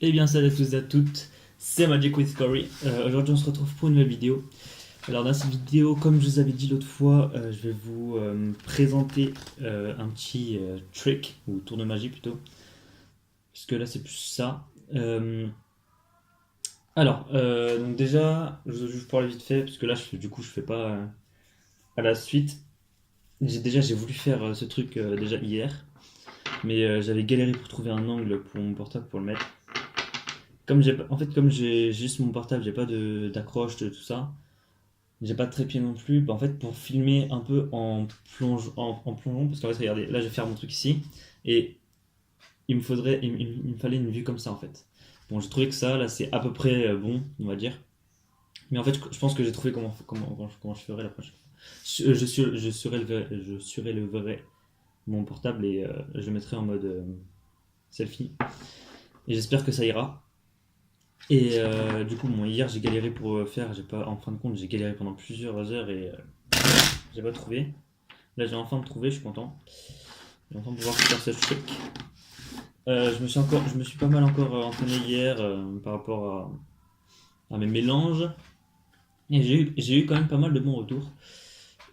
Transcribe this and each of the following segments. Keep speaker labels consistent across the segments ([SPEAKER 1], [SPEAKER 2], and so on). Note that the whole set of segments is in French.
[SPEAKER 1] Eh bien salut à tous et à toutes, c'est Magic with Corey. Aujourd'hui on se retrouve pour une nouvelle vidéo. Alors dans cette vidéo, comme je vous avais dit l'autre fois, je vais vous présenter un petit trick, ou tour de magie plutôt. Puisque là c'est plus ça. Donc déjà, je vais parler vite fait, parce que là du coup je fais pas à la suite. J'ai voulu faire ce truc déjà hier, mais j'avais galéré pour trouver un angle pour mon portable pour le mettre. Comme j'ai juste mon portable, j'ai pas d'accroche, de tout ça. J'ai pas de trépied non plus. Bah, en fait, pour filmer un peu en plongeon, parce qu'en fait, regardez, là, je vais faire mon truc ici, et il me fallait une vue comme ça, en fait. Bon, j'ai trouvé que ça, là, c'est à peu près bon, on va dire. Mais en fait, je pense que j'ai trouvé comment je ferai la prochaine fois. Je suréleverai mon portable et je le mettrai en mode selfie. Et j'espère que ça ira. Et du coup, bon, hier j'ai galéré pour faire, j'ai pas, en fin de compte, j'ai galéré pendant plusieurs heures et j'ai pas trouvé. Là, j'ai enfin trouvé, je suis content. J'ai enfin pouvoir faire ce trick. Je me suis pas mal encore entraîné hier par rapport à mes mélanges. Et j'ai eu quand même pas mal de bons retours.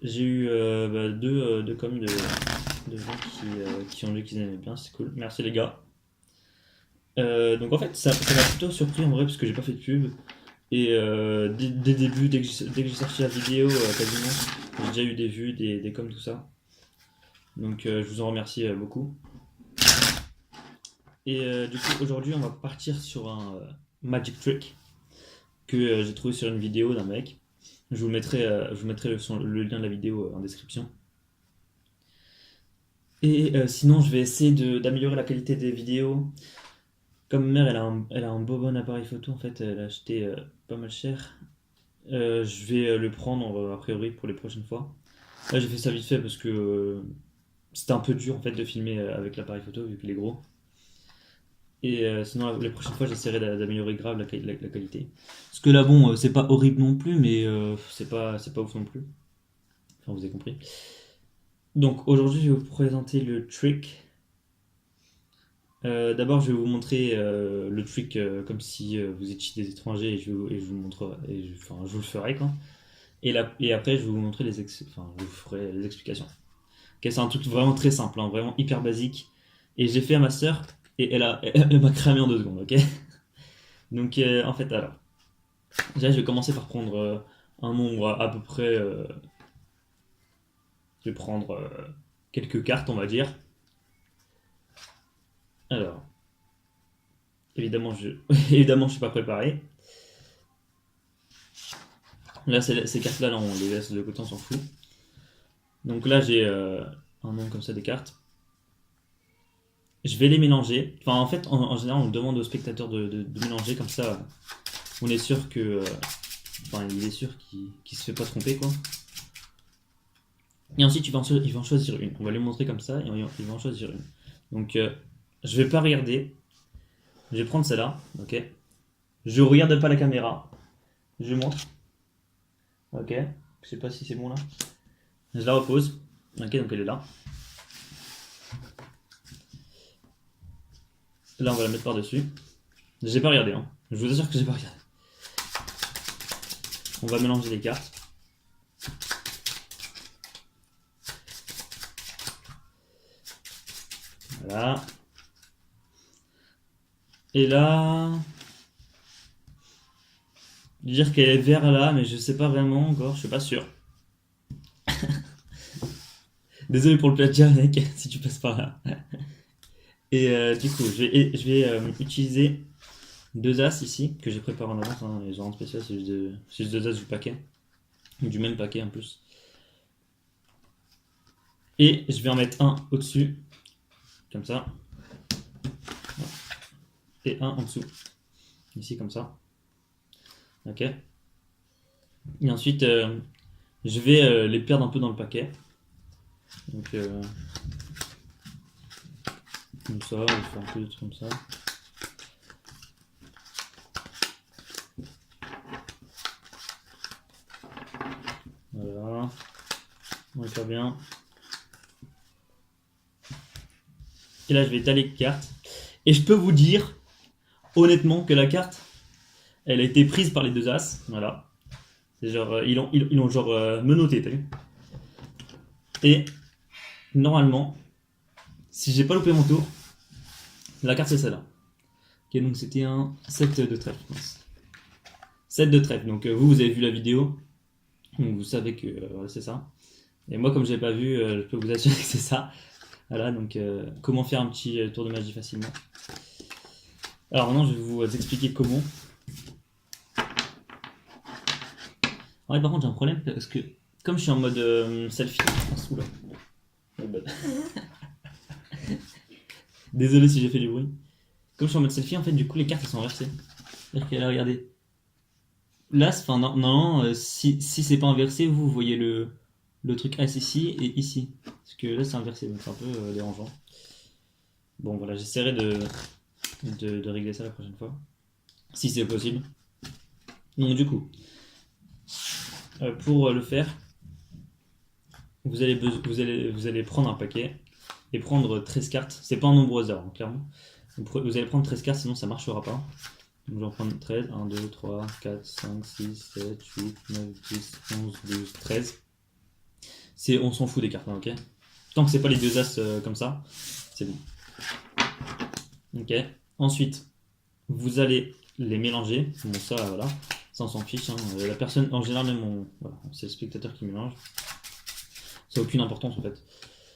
[SPEAKER 1] J'ai eu deux coms de gens qui ont dit qu'ils aimaient bien, c'est cool. Merci les gars. Donc en fait, ça m'a plutôt surpris en vrai parce que j'ai pas fait de pub. Et dès le début, dès que j'ai sorti la vidéo, quasiment, j'ai déjà eu des vues, des coms, tout ça. Donc je vous en remercie beaucoup. Et du coup, aujourd'hui, on va partir sur un magic trick que j'ai trouvé sur une vidéo d'un mec. Je vous mettrai le lien de la vidéo en description. Et sinon, je vais essayer d'améliorer la qualité des vidéos. Comme ma mère, elle a un beau bon appareil photo, en fait, elle a acheté pas mal cher. Je vais le prendre a priori pour les prochaines fois. Là, j'ai fait ça vite fait parce que c'était un peu dur en fait de filmer avec l'appareil photo vu qu'il est gros. Et sinon, les prochaines fois, j'essaierai d'améliorer grave la qualité. Parce que là, bon, c'est pas horrible non plus, mais c'est pas ouf non plus. Enfin, vous avez compris. Donc aujourd'hui, je vais vous présenter le trick. D'abord, je vais vous montrer le trick comme si vous étiez des étrangers et je vous montrerai, enfin, je vous le ferai quoi. Et après, je vais vous montrer enfin, je vous ferai les explications. Ok, c'est un truc vraiment très simple, hein, vraiment hyper basique. Et j'ai fait à ma sœur et elle m'a cramé en 2 secondes, ok. Donc en fait, alors, déjà je vais commencer par prendre un nombre à peu près. Je vais prendre quelques cartes, on va dire. Alors, évidemment, évidemment, je suis pas préparé. Là, ces cartes-là, là, on les laisse de côté, on s'en fout. Donc là, j'ai un nombre comme ça des cartes. Je vais les mélanger. Enfin, en fait, en général, on demande au spectateur de mélanger comme ça. On est sûr que. Enfin, il est sûr qu'il se fait pas tromper, quoi. Et ensuite, il va en choisir une. On va lui montrer comme ça et il va en choisir une. Donc, je vais pas regarder. Je vais prendre celle-là, ok. Je regarde pas la caméra. Je montre, ok. Je sais pas si c'est bon là. Je la repose. Ok, donc elle est là. Là, on va la mettre par-dessus. J'ai pas regardé, hein. Je vous assure que j'ai pas regardé. On va mélanger les cartes. Voilà. Et là, dire qu'elle est vert là, mais je sais pas vraiment encore, je suis pas sûr. Désolé pour le plagiat, mec, si tu passes par là. Et du coup, je vais utiliser 2 as ici, que j'ai préparé en avance, hein, les en spécial, c'est juste 2 as du paquet, du même paquet en plus. Et je vais en mettre un au-dessus, comme ça, et un en dessous, ici comme ça. Ok. Et ensuite, je vais les perdre un peu dans le paquet. Donc, comme ça, on va faire un peu de trucs comme ça. Voilà. On va faire bien. Et là, je vais étaler les cartes. Et je peux vous dire, honnêtement que la carte, elle a été prise par les deux as. Voilà. C'est genre, ils l'ont genre menotté, t'as vu? Et normalement, si j'ai pas loupé mon tour, la carte c'est celle-là. Ok, donc c'était un 7 de trèfle. 7 de trèfle. Donc vous avez vu la vidéo. Donc vous savez que c'est ça. Et moi, comme je l'ai pas vu, je peux vous assurer que c'est ça. Voilà, donc comment faire un petit tour de magie facilement. Alors maintenant, je vais vous expliquer comment. Ouais, par contre, j'ai un problème parce que comme je suis en mode selfie. Oula. Désolé si j'ai fait du bruit. Comme je suis en mode selfie, en fait, du coup, les cartes elles sont inversées. C'est-à-dire que là, regardez. Là, enfin, non, si c'est pas inversé, vous voyez le truc as ici et ici. Parce que là, c'est inversé, donc c'est un peu dérangeant. Bon, voilà, j'essaierai de régler ça la prochaine fois. Si c'est possible. Donc, du coup, pour le faire, vous allez prendre un paquet et prendre 13 cartes. C'est pas un nombre au hasard, hein, clairement. Vous allez prendre 13 cartes, sinon ça marchera pas. Donc je vais en prendre 13. 1, 2, 3, 4, 5, 6, 7, 8, 9, 10, 11, 12, 13. On s'en fout des cartes, hein, ok? Tant que c'est pas les deux as comme ça, c'est bon. Ok. Ensuite, vous allez les mélanger. Bon, ça, voilà. Ça, on s'en fiche. Hein. La personne, en général, même, voilà, c'est le spectateur qui mélange. Ça n'a aucune importance, en fait.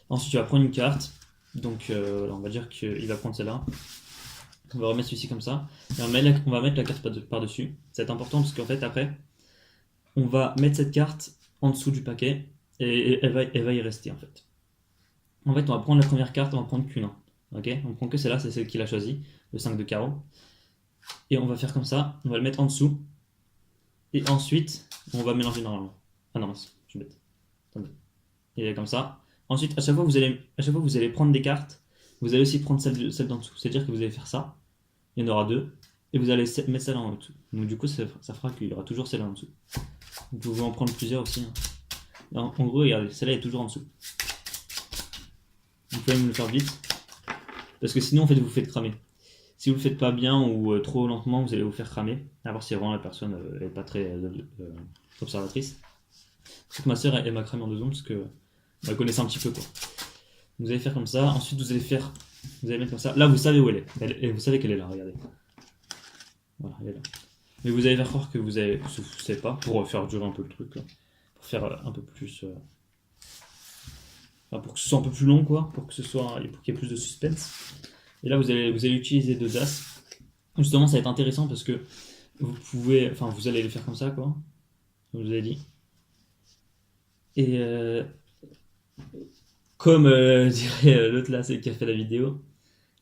[SPEAKER 1] Ensuite, tu vas prendre une carte. Donc, on va dire qu'il va prendre celle-là. On va remettre celui-ci comme ça. Et on va mettre la carte par-dessus. C'est important parce qu'en fait, après, on va mettre cette carte en dessous du paquet et elle va y rester, en fait. En fait, on va prendre la première carte, on va prendre qu'une. Ok, on prend que celle-là, c'est celle qu'il a choisie, le 5 de carreau. Et on va faire comme ça, on va le mettre en dessous. Et ensuite, on va mélanger normalement. Ah non, je suis bête. Attendez. Et comme ça. Ensuite, à chaque fois que vous allez prendre des cartes, vous allez aussi prendre celle d'en dessous. C'est-à-dire que vous allez faire ça, il y en aura deux, et vous allez mettre celle-là en dessous. Donc du coup, ça fera qu'il y aura toujours celle-là en dessous. Vous pouvez en prendre plusieurs aussi. Hein. En gros, regardez, celle-là est toujours en dessous. Vous pouvez me le faire vite. Parce que sinon, en fait, vous faites cramer. Si vous le faites pas bien ou trop lentement, vous allez vous faire cramer. À voir si vraiment la personne n'est pas très observatrice. Parce que ma soeur, elle m'a cramé en 2 secondes parce que elle connaissait un petit peu quoi. Vous allez faire comme ça. Ensuite, vous allez mettre comme ça. Là, vous savez où elle est. Vous savez qu'elle est là. Regardez. Voilà, elle est là. Mais vous allez faire croire que vous ne savez pas pour faire durer un peu le truc. Là. Pour faire un peu plus. Enfin, pour que ce soit un peu plus long, quoi. Pour qu'il y ait plus de suspense. Et là, vous allez utiliser 2 as. Justement, ça va être intéressant parce que vous allez les faire comme ça, quoi. Comme je vous ai dit. Et comme dirait l'autre là, c'est qui a fait la vidéo,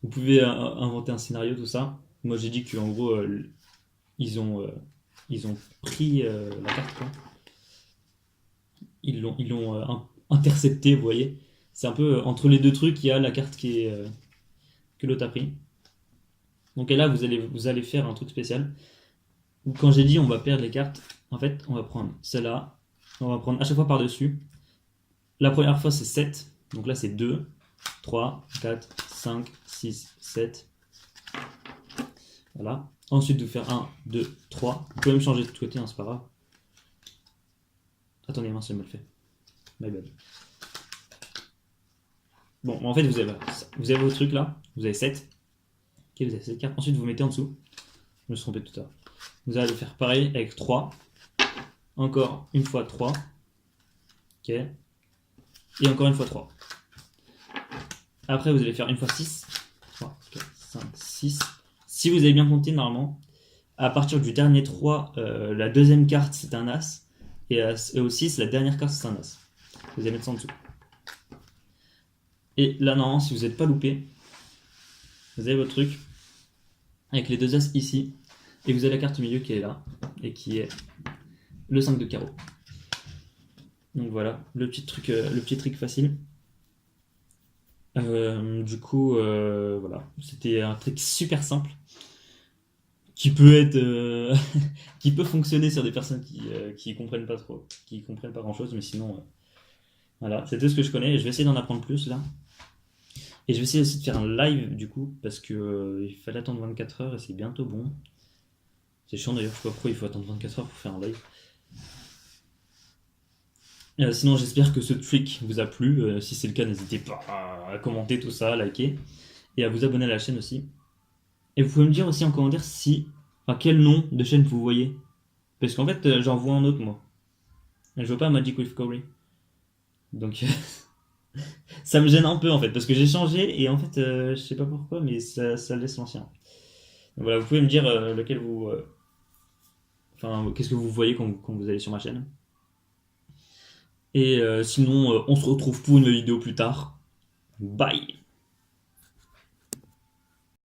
[SPEAKER 1] vous pouvez inventer un scénario, tout ça. Moi, j'ai dit qu'en gros, ils ont pris la carte, quoi. Ils l'ont intercepté, vous voyez. C'est un peu entre les deux trucs, il y a la carte que l'autre a pris. Donc et là, vous allez faire un truc spécial. Quand j'ai dit on va perdre les cartes, en fait, on va prendre celle-là. On va prendre à chaque fois par-dessus. La première fois, c'est 7. Donc là, c'est 2, 3, 4, 5, 6, 7. Voilà. Ensuite, vous faire 1, 2, 3. Vous pouvez même changer de côté, hein, c'est pas grave. Attendez, mince, j'ai mal fait. My bad. Bon, en fait, vous avez vos trucs là. Vous avez 7. Ok, vous avez 7 cartes. Ensuite, vous mettez en dessous. Je me suis trompé tout à l'heure. Vous allez faire pareil avec 3. Encore une fois 3. Ok. Et encore une fois 3. Après, vous allez faire une fois 6. 3, 4, 5, 6. Si vous avez bien compté, normalement, à partir du dernier 3, la deuxième carte, c'est un As. Et au 6, la dernière carte, c'est un As. Vous allez mettre ça en dessous. Et là, normalement, si vous n'êtes pas loupé, vous avez votre truc avec les 2 As ici. Et vous avez la carte au milieu qui est là. Et qui est le 5 de carreau. Donc voilà, le petit truc facile. Du coup, voilà, c'était un truc super simple qui peut être, qui peut fonctionner sur des personnes qui comprennent pas trop, qui comprennent pas grand chose, mais sinon, voilà, c'est tout ce que je connais. Je vais essayer d'en apprendre plus là. Et je vais essayer aussi de faire un live du coup, parce que il fallait attendre 24 heures et c'est bientôt bon. C'est chiant d'ailleurs, je sais pas pourquoi il faut attendre 24 heures pour faire un live. Sinon, j'espère que ce trick vous a plu. Si c'est le cas, n'hésitez pas à commenter tout ça, à liker et à vous abonner à la chaîne aussi. Et vous pouvez me dire aussi en commentaire si, enfin, quel nom de chaîne vous voyez. Parce qu'en fait, j'en vois un autre moi. Je vois pas Magic with Corey. Donc, ça me gêne un peu en fait, parce que j'ai changé et en fait, je sais pas pourquoi, mais ça laisse l'ancien. Donc voilà, vous pouvez me dire lequel vous. Enfin, qu'est-ce que vous voyez quand vous allez sur ma chaîne. Et sinon, on se retrouve pour une vidéo plus tard. Bye!